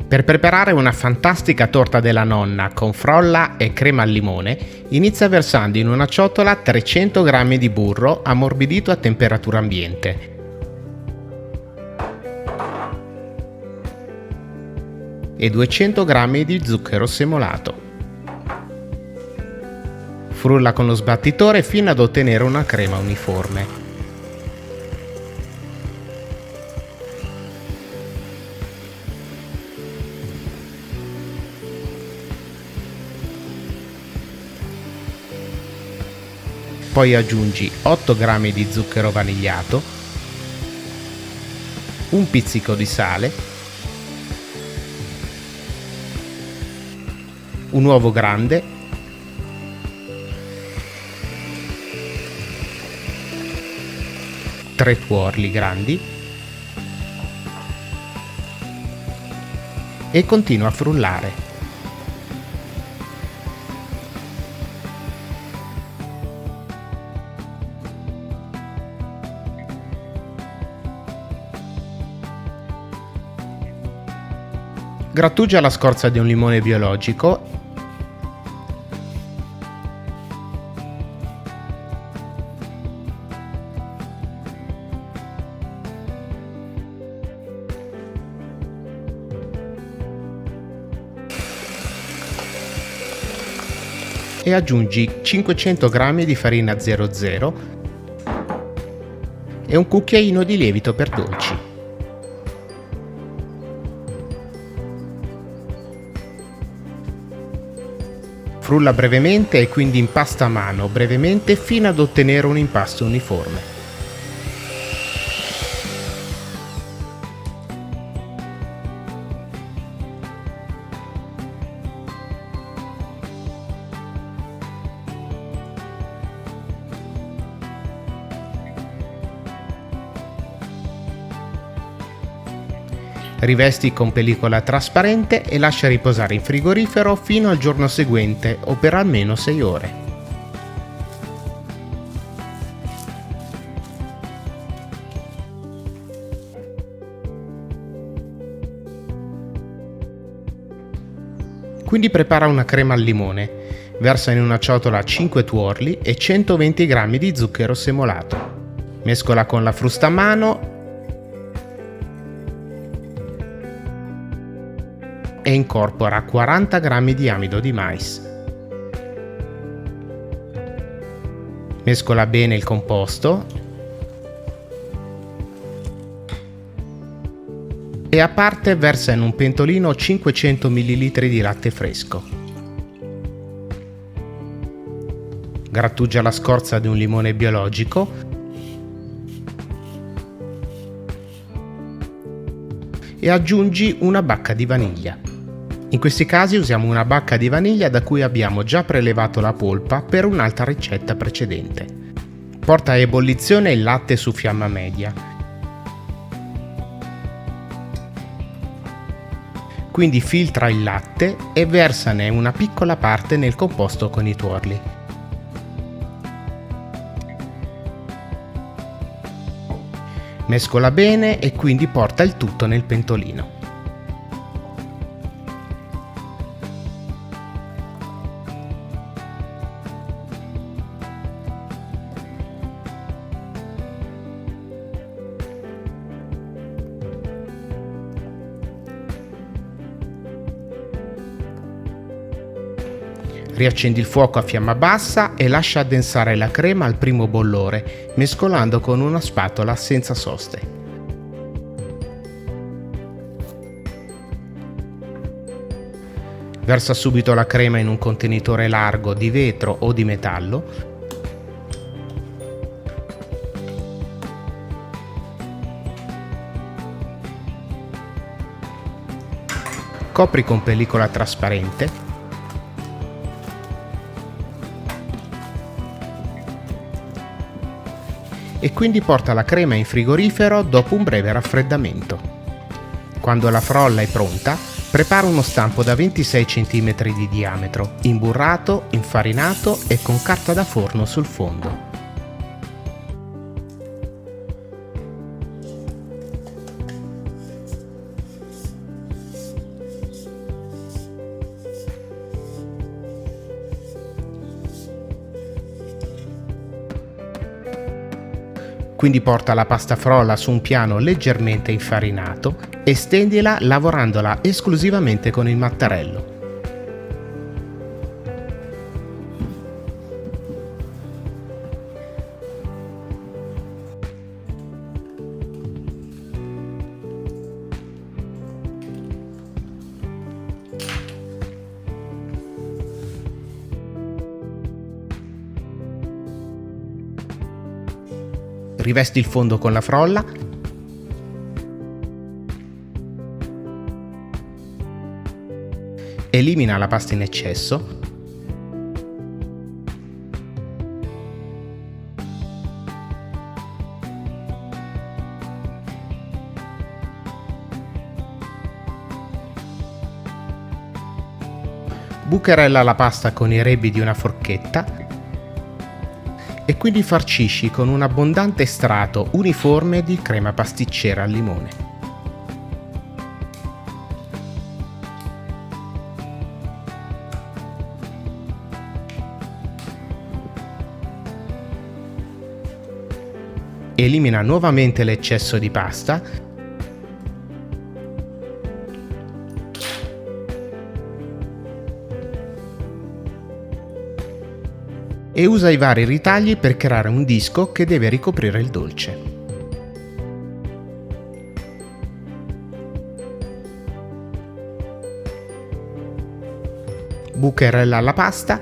Per preparare una fantastica torta della nonna con frolla e crema al limone, inizia versando in una ciotola 300 g di burro ammorbidito a temperatura ambiente e 200 g di zucchero semolato. Frulla con lo sbattitore fino ad ottenere una crema uniforme. Poi aggiungi 8 g di zucchero vanigliato, un pizzico di sale, un uovo grande, tre tuorli grandi e continua a frullare. Grattugia la scorza di un limone biologico e aggiungi 500 g di farina 00 e un cucchiaino di lievito per dolci. Frulla brevemente e quindi impasta a mano brevemente fino ad ottenere un impasto uniforme. Rivesti con pellicola trasparente e lascia riposare in frigorifero fino al giorno seguente o per almeno 6 ore. Quindi prepara una crema al limone. Versa in una ciotola 5 tuorli e 120 g di zucchero semolato. Mescola con la frusta a mano e incorpora 40 g di amido di mais. Mescola bene il composto e a parte versa in un pentolino 500 ml di latte fresco. Grattugia la scorza di un limone biologico e aggiungi una bacca di vaniglia. In questi casi usiamo una bacca di vaniglia da cui abbiamo già prelevato la polpa per un'altra ricetta precedente. Porta a ebollizione il latte su fiamma media. Quindi filtra il latte e versane una piccola parte nel composto con i tuorli. Mescola bene e quindi porta il tutto nel pentolino. Riaccendi il fuoco a fiamma bassa e lascia addensare la crema al primo bollore, mescolando con una spatola senza soste. Versa subito la crema in un contenitore largo di vetro o di metallo. Copri con pellicola trasparente. E quindi porta la crema in frigorifero dopo un breve raffreddamento. Quando la frolla è pronta, prepara uno stampo da 26 cm di diametro, imburrato, infarinato e con carta da forno sul fondo. Quindi porta la pasta frolla su un piano leggermente infarinato e stendila lavorandola esclusivamente con il mattarello. Rivesti il fondo con la frolla elimina la pasta in eccesso bucherella la pasta con i rebbi di una forchetta e quindi farcisci con un abbondante strato uniforme di crema pasticcera al limone. Elimina nuovamente l'eccesso di pasta e usa i vari ritagli per creare un disco che deve ricoprire il dolce. Bucherella la pasta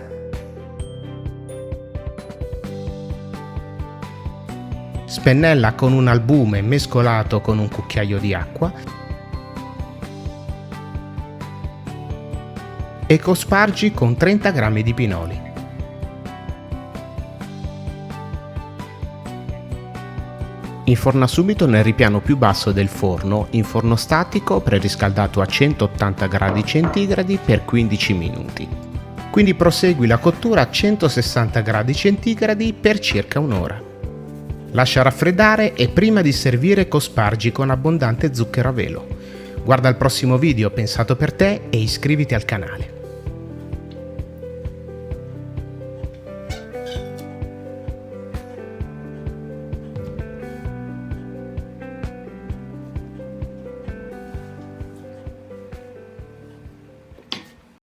spennella con un albume mescolato con un cucchiaio di acqua e cospargi con 30 g di pinoli. Inforna subito nel ripiano più basso del forno in forno statico preriscaldato a 180 gradi centigradi per 15 minuti. Quindi prosegui la cottura a 160 gradi centigradi per circa un'ora. Lascia raffreddare e prima di servire cospargi con abbondante zucchero a velo. Guarda il prossimo video pensato per te e iscriviti al canale.